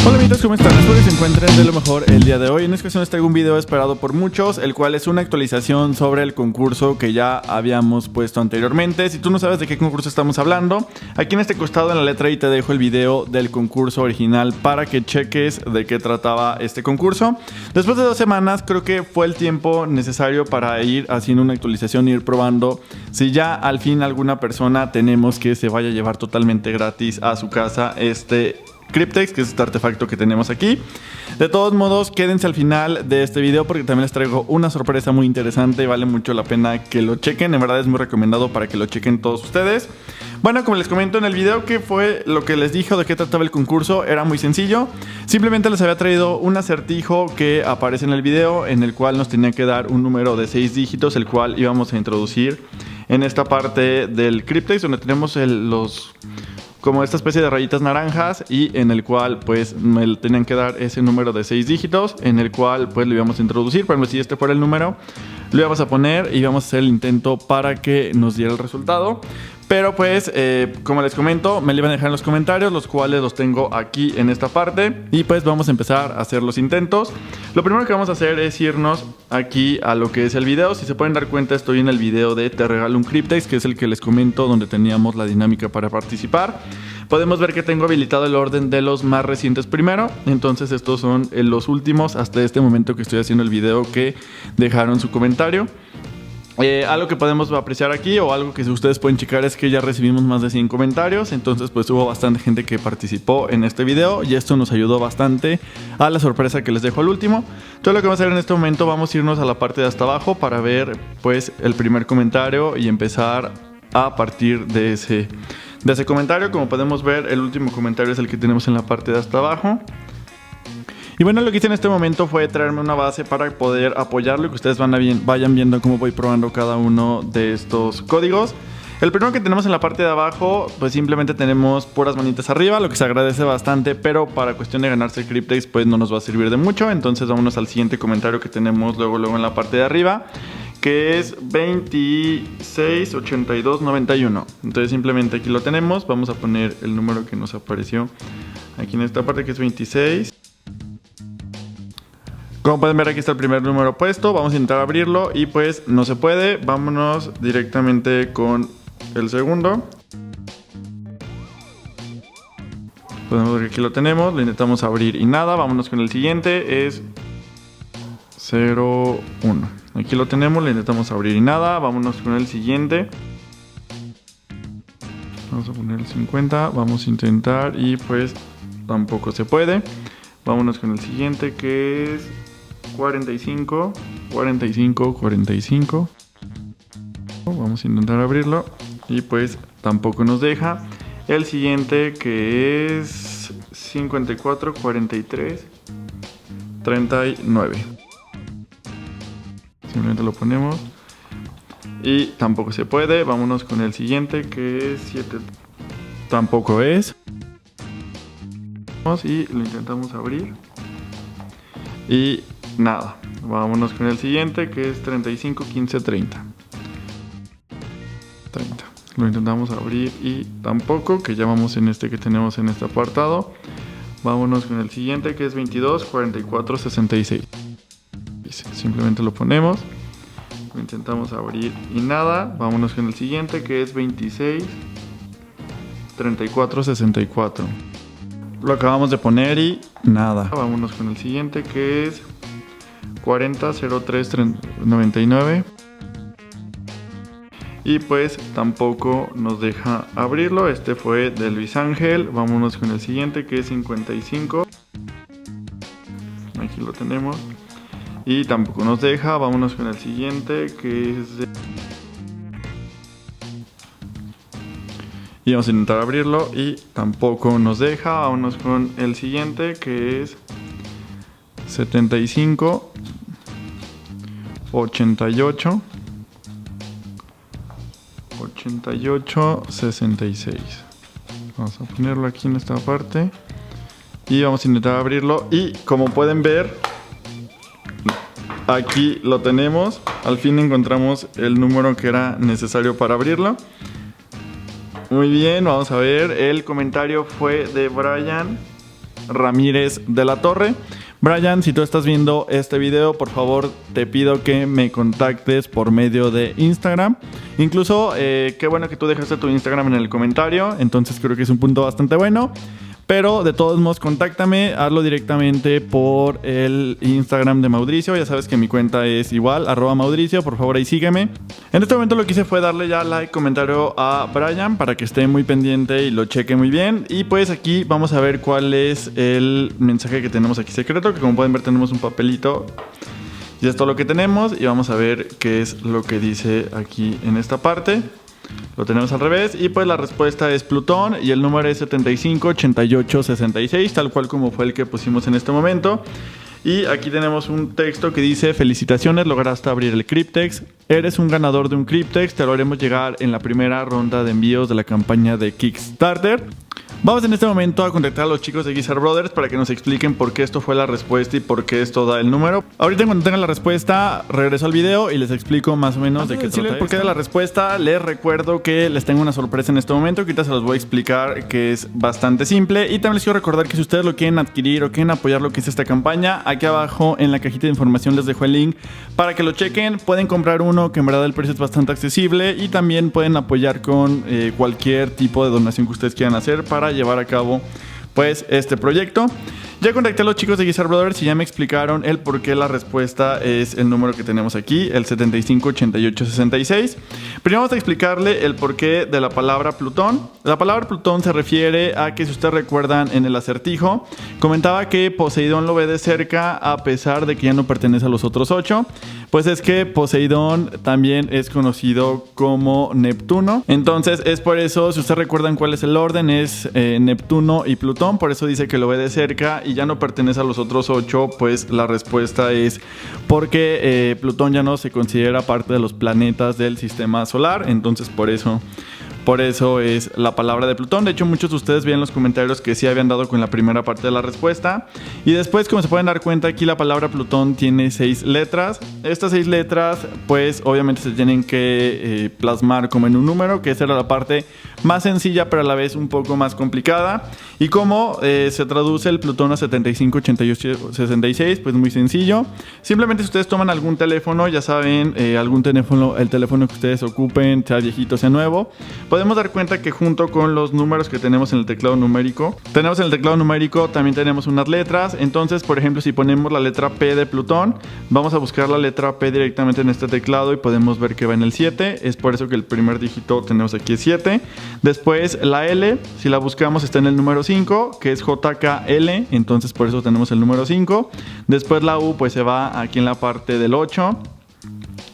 Hola amigos, ¿cómo están? Espero que se encuentren de lo mejor el día de hoy. En esta ocasión les traigo un video esperado por muchos, el cual es una actualización sobre el concurso que ya habíamos puesto anteriormente. Si tú no sabes de qué concurso estamos hablando, aquí en este costado en la letra I te dejo el video del concurso original para que cheques de qué trataba este concurso. Después de 2 semanas creo que fue el tiempo necesario para ir haciendo una actualización e ir probando si ya al fin alguna persona tenemos que se vaya a llevar totalmente gratis a su casa este Cryptex, que es este artefacto que tenemos aquí. De todos modos, quédense al final de este video porque también les traigo una sorpresa muy interesante y vale mucho la pena que lo chequen. En verdad es muy recomendado para que lo chequen todos ustedes. Bueno, como les comento en el video, que fue lo que les dije o de qué trataba el concurso, era muy sencillo. Simplemente les había traído un acertijo que aparece en el video, en el cual nos tenía que dar un número de 6 dígitos, el cual íbamos a introducir en esta parte del Cryptex, donde tenemos como esta especie de rayitas naranjas, y en el cual pues me tenían que dar ese número de 6 dígitos, en el cual pues lo íbamos a introducir. Por ejemplo, si este fuera el número, lo íbamos a poner y íbamos a hacer el intento para que nos diera el resultado. Pero pues, como les comento, me lo iban a dejar en los comentarios, los cuales los tengo aquí en esta parte. Y pues vamos a empezar a hacer los intentos. Lo primero que vamos a hacer es irnos aquí a lo que es el video. Si se pueden dar cuenta, estoy en el video de Te Regalo un Cryptex, que es el que les comento, donde teníamos la dinámica para participar. Podemos ver que tengo habilitado el orden de los más recientes primero. Entonces estos son los últimos hasta este momento que estoy haciendo el video que dejaron su comentario. Algo que podemos apreciar aquí, o algo que ustedes pueden checar, es que ya recibimos más de 100 comentarios. Entonces pues hubo bastante gente que participó en este video y esto nos ayudó bastante a la sorpresa que les dejo al último. Todo lo que vamos a hacer en este momento, vamos a irnos a la parte de hasta abajo para ver pues el primer comentario y empezar a partir de ese comentario. Como podemos ver, el último comentario es el que tenemos en la parte de hasta abajo. Y bueno, lo que hice en este momento fue traerme una base para poder apoyarlo y que ustedes vayan viendo cómo voy probando cada uno de estos códigos. El primero que tenemos en la parte de abajo, pues simplemente tenemos puras manitas arriba, lo que se agradece bastante, pero para cuestión de ganarse el Cryptex pues no nos va a servir de mucho. Entonces vámonos al siguiente comentario que tenemos luego en la parte de arriba, que es 268291. Entonces simplemente aquí lo tenemos. Vamos a poner el número que nos apareció aquí en esta parte, que es 26. Como pueden ver, aquí está el primer número puesto. Vamos a intentar abrirlo y pues no se puede. Vámonos directamente con el segundo. Podemos ver que aquí lo tenemos. Lo intentamos abrir y nada. Vámonos con el siguiente. Es 01. Aquí lo tenemos. Lo intentamos abrir y nada. Vámonos con el siguiente. Vamos a poner el 50. Vamos a intentar y pues tampoco se puede. Vámonos con el siguiente, que es 45. Vamos a intentar abrirlo y pues tampoco nos deja. El siguiente, que es 544339. Simplemente lo ponemos y tampoco se puede. Vámonos con el siguiente, que es 7. Tampoco es. Y lo intentamos abrir y nada. Vámonos con el siguiente, que es 351530. Lo intentamos abrir y tampoco, que ya vamos en este que tenemos en este apartado. Vámonos con el siguiente, que es 224466. Simplemente lo ponemos, lo intentamos abrir y nada. Vámonos con el siguiente, que es 263464. Lo acabamos de poner y nada. Vámonos con el siguiente, que es 400399. Y pues tampoco nos deja abrirlo. Este fue de Luis Ángel. Vámonos con el siguiente, que es 55. Aquí lo tenemos. Y tampoco nos deja. Vámonos con el siguiente, que es de... Y vamos a intentar abrirlo y tampoco nos deja. Vámonos con el siguiente, que es 75 88 66. Vamos a ponerlo aquí en esta parte y vamos a intentar abrirlo. Y como pueden ver, aquí lo tenemos. Al fin encontramos el número que era necesario para abrirlo. Muy bien, vamos a ver. El comentario fue de Brian Ramírez de la Torre. Brian, si tú estás viendo este video, por favor te pido que me contactes por medio de Instagram. Incluso, qué bueno que tú dejaste tu Instagram en el comentario, entonces creo que es un punto bastante bueno. Pero de todos modos, contáctame, hazlo directamente por el Instagram de Maudricio. Ya sabes que mi cuenta es igual, @Maudricio, por favor ahí sígueme. En este momento lo que hice fue darle ya like, comentario a Brian para que esté muy pendiente y lo cheque muy bien. Y pues aquí vamos a ver cuál es el mensaje que tenemos aquí secreto, que como pueden ver tenemos un papelito. Y esto es lo que tenemos y vamos a ver qué es lo que dice aquí en esta parte. Lo tenemos al revés y pues la respuesta es Plutón y el número es 758866, tal cual como fue el que pusimos en este momento. Y aquí tenemos un texto que dice: felicitaciones, lograste abrir el Cryptex, eres un ganador de un Cryptex, te lo haremos llegar en la primera ronda de envíos de la campaña de Kickstarter. Vamos en este momento a contactar a los chicos de Guizar Brothers para que nos expliquen por qué esto fue la respuesta y por qué esto da el número. Ahorita cuando tenga la respuesta regreso al video y les explico más o menos de qué trata el porqué de la respuesta. Les recuerdo que les tengo una sorpresa en este momento, que ahorita se los voy a explicar, que es bastante simple. Y también les quiero recordar que si ustedes lo quieren adquirir o quieren apoyar lo que es esta campaña, aquí abajo en la cajita de información les dejo el link para que lo chequen. Pueden comprar uno, que en verdad el precio es bastante accesible, y también pueden apoyar con cualquier tipo de donación que ustedes quieran hacer para llevar a cabo pues este proyecto. Ya contacté a los chicos de Guizar Brothers y ya me explicaron el por qué la respuesta es el número que tenemos aquí, el 758866. Primero vamos a explicarle el porqué de la palabra Plutón. La palabra Plutón se refiere a que, si ustedes recuerdan en el acertijo, comentaba que Poseidón lo ve de cerca a pesar de que ya no pertenece a los otros 8. Pues es que Poseidón también es conocido como Neptuno. Entonces es por eso, si ustedes recuerdan cuál es el orden, es Neptuno y Plutón. Por eso dice que lo ve de cerca y ya no pertenece a los otros 8. Pues la respuesta es porque Plutón ya no se considera parte de los planetas del sistema solar. Entonces por eso es la palabra de Plutón. De hecho, muchos de ustedes vi en los comentarios que sí habían dado con la primera parte de la respuesta. Y después, como se pueden dar cuenta, aquí la palabra Plutón tiene 6 letras. Estas 6 letras, pues obviamente se tienen que plasmar como en un número, que esa era la parte más sencilla, pero a la vez un poco más complicada. Y cómo se traduce el Plutón a 758866, pues muy sencillo. Simplemente, si ustedes toman algún teléfono, ya saben, algún teléfono, el teléfono que ustedes ocupen, sea viejito, sea nuevo, podemos dar cuenta que junto con los números que tenemos en el teclado numérico, también tenemos unas letras. Entonces, por ejemplo, si ponemos la letra P de Plutón, vamos a buscar la letra P directamente en este teclado y podemos ver que va en el 7. Es por eso que el primer dígito tenemos aquí es 7. Después la L, si la buscamos, está en el número 5, que es JKL. Entonces por eso tenemos el número 5. Después la U pues se va aquí en la parte del 8.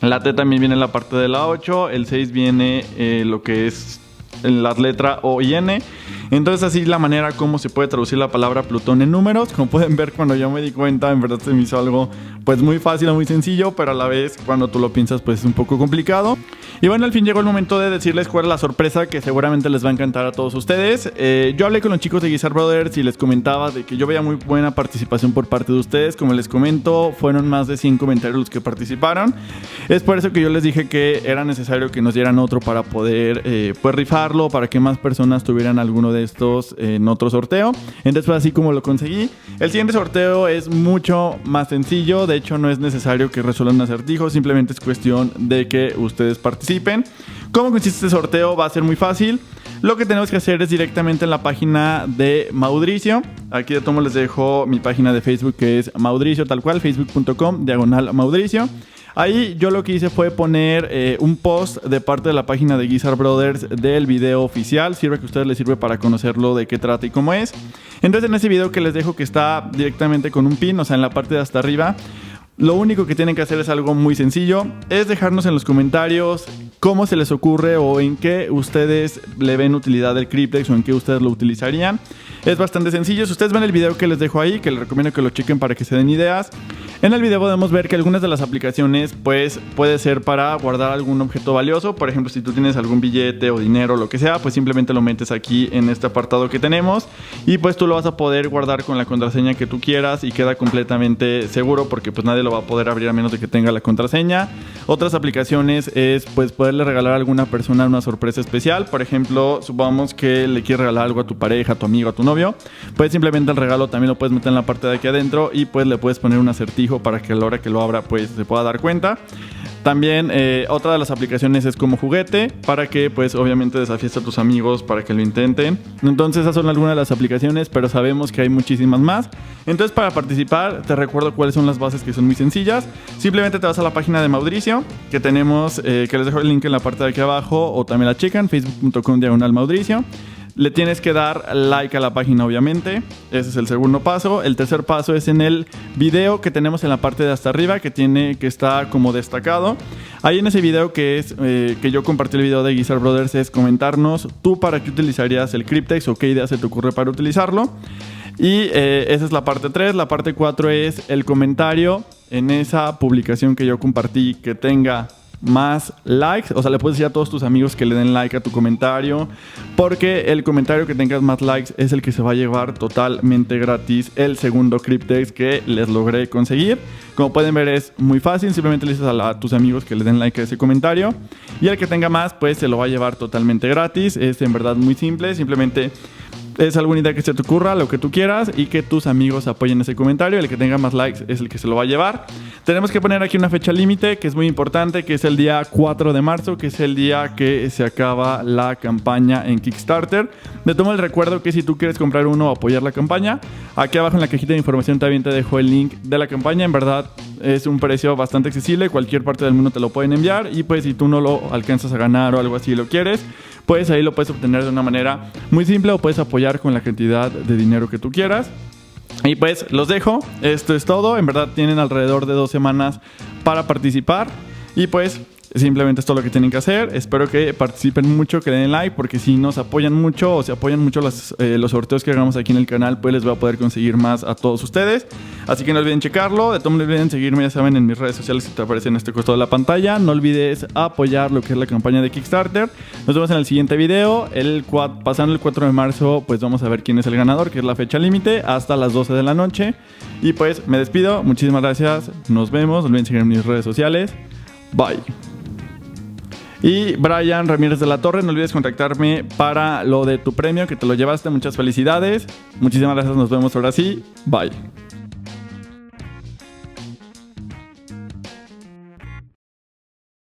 La T también viene en la parte de la 8. El 6 viene lo que es la letra O y N. Entonces así es la manera como se puede traducir la palabra Plutón en números. Como pueden ver, cuando yo me di cuenta, en verdad se me hizo algo pues muy fácil o muy sencillo, pero a la vez cuando tú lo piensas pues es un poco complicado. Y bueno, al fin llegó el momento de decirles cuál es la sorpresa que seguramente les va a encantar a todos ustedes. Yo hablé con los chicos de Guizar Brothers y les comentaba de que yo veía muy buena participación por parte de ustedes. Como les comento, fueron más de 100 comentarios los que participaron. Es por eso que yo les dije que era necesario que nos dieran otro para poder pues rifarlo, para que más personas tuvieran alguno de estos en otro sorteo. Entonces fue así como lo conseguí. El siguiente sorteo es mucho más sencillo. De hecho, no es necesario que resuelvan un acertijo, simplemente es cuestión de que ustedes participen. ¿Cómo consiste este sorteo? Va a ser muy fácil. Lo que tenemos que hacer es directamente en la página de Maudricio. Aquí de tomo les dejo mi página de Facebook, que es Maudricio, tal cual, facebook.com/Maudricio. Ahí yo lo que hice fue poner un post de parte de la página de Guizar Brothers del video oficial. Sirve que a ustedes les sirve para conocerlo, de qué trata y cómo es. Entonces, en ese video que les dejo, que está directamente con un pin, o sea, en la parte de hasta arriba, lo único que tienen que hacer es algo muy sencillo. Es dejarnos en los comentarios cómo se les ocurre o en qué ustedes le ven utilidad del Cryptex o en qué ustedes lo utilizarían. Es bastante sencillo. Si ustedes ven el video que les dejo ahí, que les recomiendo que lo chequen para que se den ideas, En el video podemos ver que algunas de las aplicaciones pues puede ser para guardar algún objeto valioso. Por ejemplo, si tú tienes algún billete o dinero o lo que sea, pues simplemente lo metes aquí en este apartado que tenemos y pues tú lo vas a poder guardar con la contraseña que tú quieras y queda completamente seguro porque pues nadie lo va a poder abrir a menos de que tenga la contraseña. Otras aplicaciones es pues poderle regalar a alguna persona una sorpresa especial. Por ejemplo, supongamos que le quieres regalar algo a tu pareja, a tu amigo, a tu novio, pues simplemente el regalo también lo puedes meter en la parte de aquí adentro y pues le puedes poner un acertijo para que a la hora que lo abra pues se pueda dar cuenta. También otra de las aplicaciones es como juguete para que pues obviamente desafíes a tus amigos para que lo intenten. Entonces esas son algunas de las aplicaciones, pero sabemos que hay muchísimas más. Entonces para participar te recuerdo cuáles son las bases, que son muy sencillas. Simplemente te vas a la página de Maudricio que tenemos, que les dejo el link en la parte de aquí abajo o también la checan, facebook.com/Maudricio. Le tienes que dar like a la página, obviamente. Ese es el segundo paso. El tercer paso es en el video que tenemos en la parte de hasta arriba, que está como destacado. Ahí en ese video que yo compartí el video de Guizar Brothers, es comentarnos tú para qué utilizarías el Cryptex o qué idea se te ocurre para utilizarlo. Y esa es la parte 3. La parte 4 es el comentario en esa publicación que yo compartí que tenga más likes. O sea, le puedes decir a todos tus amigos que le den like a tu comentario, porque el comentario que tengas más likes es el que se va a llevar totalmente gratis el segundo Cryptex que les logré conseguir. Como pueden ver, es muy fácil. Simplemente le dices a tus amigos que le den like a ese comentario y el que tenga más pues se lo va a llevar totalmente gratis. Es en verdad muy simple. Simplemente es alguna idea que se te ocurra, lo que tú quieras, y que tus amigos apoyen ese comentario. El que tenga más likes es el que se lo va a llevar. Tenemos que poner aquí una fecha límite que es muy importante, que es el día 4 de marzo, que es el día que se acaba la campaña en Kickstarter. Te tomo el recuerdo que si tú quieres comprar uno o apoyar la campaña, aquí abajo en la cajita de información también te dejo el link de la campaña. En verdad es un precio bastante accesible, cualquier parte del mundo te lo pueden enviar, y pues si tú no lo alcanzas a ganar o algo así y lo quieres, pues ahí lo puedes obtener de una manera muy simple o puedes apoyar con la cantidad de dinero que tú quieras. Y pues los dejo, esto es todo. En verdad tienen alrededor de 2 semanas para participar y pues simplemente es todo lo que tienen que hacer. Espero que participen mucho, que den like, porque si nos apoyan mucho o se apoyan mucho los sorteos que hagamos aquí en el canal, pues les voy a poder conseguir más a todos ustedes. Así que no olviden checarlo. De todos modos, no olviden seguirme, ya saben, en mis redes sociales que te aparecen en este costado de la pantalla. No olvides apoyar lo que es la campaña de Kickstarter. Nos vemos en el siguiente video. Pasando el 4 de marzo, pues vamos a ver quién es el ganador, que es la fecha límite, hasta las 12 de la noche. Y pues me despido. Muchísimas gracias. Nos vemos. No olviden seguirme en mis redes sociales. Bye. Y Brian Ramírez de la Torre, no olvides contactarme para lo de tu premio, que te lo llevaste. Muchas felicidades. Muchísimas gracias. Nos vemos ahora sí. Bye.